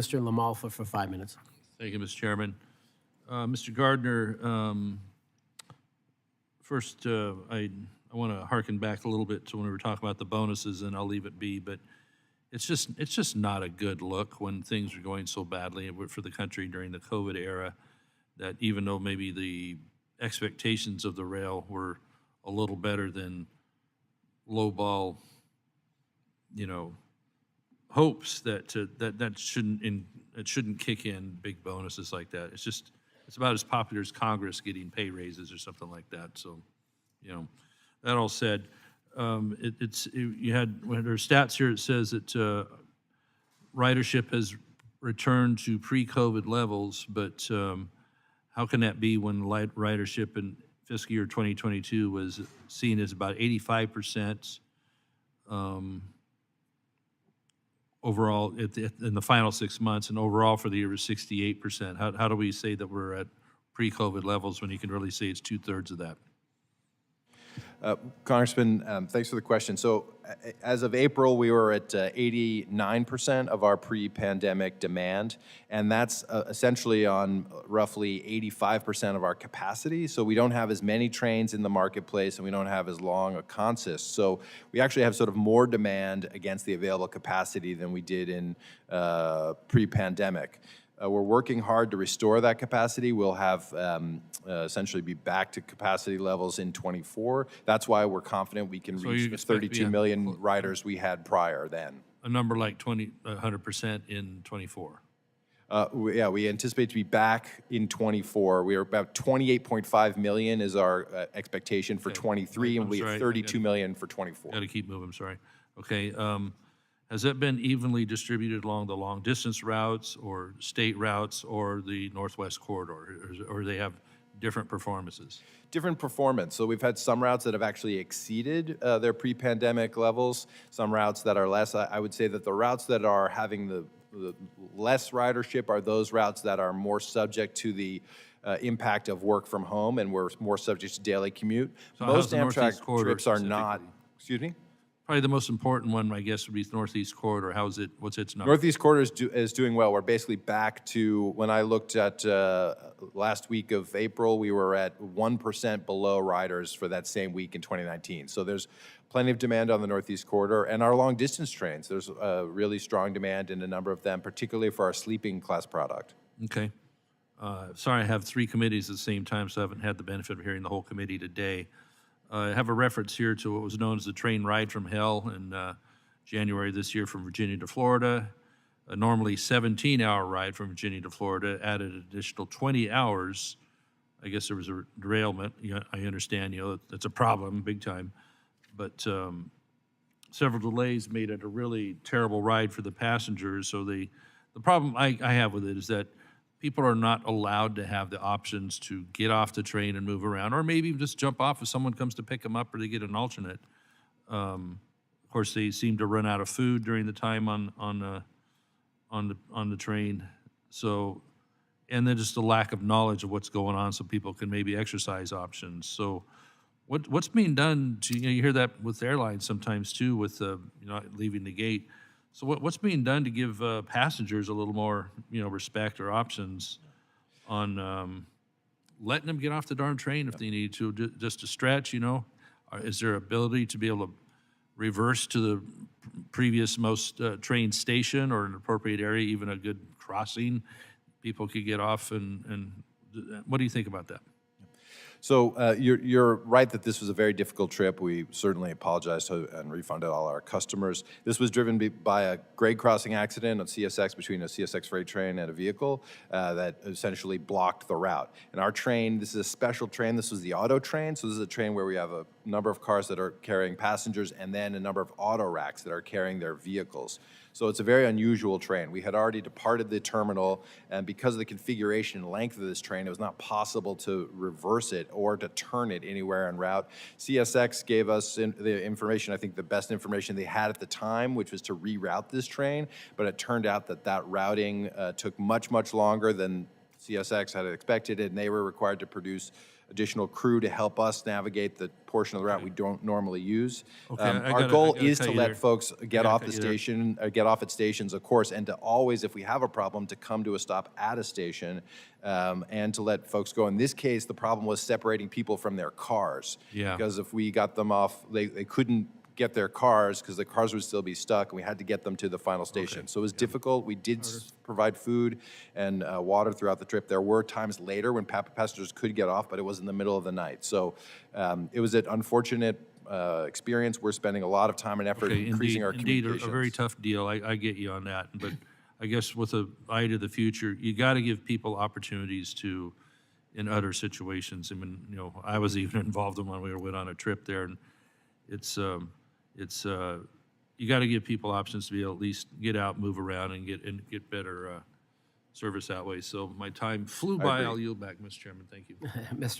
Mr. LaMalfa for 5 minutes. Thank you, Mr. Chairman. Mr. Gardner, first, I want to harken back a little bit to when we were talking about the bonuses, and I'll leave it be, but it's just not a good look when things are going so badly for the country during the COVID era, that even though maybe the expectations of the rail were a little better than lowball, hopes that it shouldn't kick in big bonuses like that. It's about as popular as Congress getting pay raises or something like that. So, that all said, you had when there are stats here. It says that ridership has returned to pre-COVID levels, but how can that be when light ridership in fiscal year 2022 was seen as about 85%? Overall, in the final 6 months, and overall for the year was 68%. How do we say that we're at pre-COVID levels when you can really say it's 2/3 of that? Congressman, thanks for the question. So as of April, we were at 89% of our pre-pandemic demand, and that's essentially on roughly 85% of our capacity. So we don't have as many trains in the marketplace, and we don't have as long a consist. So we actually have sort of more demand against the available capacity than we did in pre-pandemic. We're working hard to restore that capacity. We'll have essentially be back to capacity levels in '24. That's why we're confident we can reach the 32 million riders we had prior then. A number like 100% in '24. Yeah, we anticipate to be back in '24. We are about 28.5 million is our expectation for '23, and we have 32 million for '24. Got to keep moving. Sorry. Okay. Has that been evenly distributed along the long-distance routes or state routes or the Northwest Corridor, or they have different performances? Different performance. So we've had some routes that have actually exceeded their pre-pandemic levels, some routes that are less. I would say that the routes that are having the less ridership are those routes that are more subject to the impact of work from home, and we're more subject to daily commute. So most Amtrak trips are not, excuse me? Probably the most important one, I guess, would be the Northeast Corridor. What's its number? Northeast Corridor is doing well. We're basically back to, when I looked at last week of April, we were at 1% below riders for that same week in 2019. So there's plenty of demand on the Northeast Corridor. And our long distance trains, there's a really strong demand in a number of them, particularly for our sleeping class product. Okay. Sorry, I have 3 committees at the same time, so I haven't had the benefit of hearing the whole committee today. I have a reference here to what was known as the train ride from hell in January this year from Virginia to Florida. A normally 17-hour ride from Virginia to Florida added an additional 20 hours. I guess there was a derailment. I understand, that's a problem, big time. But several delays made it a really terrible ride for the passengers. So the problem I have with it is that people are not allowed to have the options to get off the train and move around, or maybe just jump off if someone comes to pick them up or they get an alternate. Of course, they seem to run out of food during the time on the train. So, and then just the lack of knowledge of what's going on, so people can maybe exercise options. So, what's being done to, you hear that with airlines sometimes too, with leaving the gate. So what's being done to give passengers a little more, respect or options on letting them get off the darn train if they need to, just to stretch, Is there ability to be able to reverse to the previous most train station or an appropriate area, even a good crossing? People could get off, and what do you think about that? So you're right that this was a very difficult trip. We certainly apologize to and refunded all our customers. This was driven by a grade crossing accident on CSX between a CSX freight train and a vehicle that essentially blocked the route. And our train, this is a special train. This was the auto train. So this is a train where we have a number of cars that are carrying passengers and then a number of auto racks that are carrying their vehicles. So it's a very unusual train. We had already departed the terminal, and because of the configuration and length of this train, it was not possible to reverse it or to turn it anywhere en route. CSX gave us the information, I think the best information they had at the time, which was to reroute this train, but it turned out that routing took much, much longer than CSX had expected, and they were required to produce additional crew to help us navigate the portion of the route we don't normally use. Okay, I Our gotta- goal I gotta is cut to you let there. folks get gotta off cut the you there. station, get off at stations, of course, and to always, if we have a problem, to come to a stop at a station, and to let folks go. In this case, the problem was separating people from their cars. Yeah. Because if we got them off, they couldn't get their cars because the cars would still be stuck, and we had to get them to the final station. So it was difficult. We did provide food and water throughout the trip. There were times later when passengers could get off, but it was in the middle of the night. So it was an unfortunate experience. We're spending a lot of time and effort Okay, increasing our indeed, communications. a very tough deal. I get you on that, but I guess with an eye to the future, you got to give people opportunities to, in other situations. I mean, I was even involved in one. We went on a trip there, and it's you got to give people options to be able to at least get out, move around, and get better service that way. So my time flew by. agree. I'll yield back, Mr. Chairman. Thank you. Mr.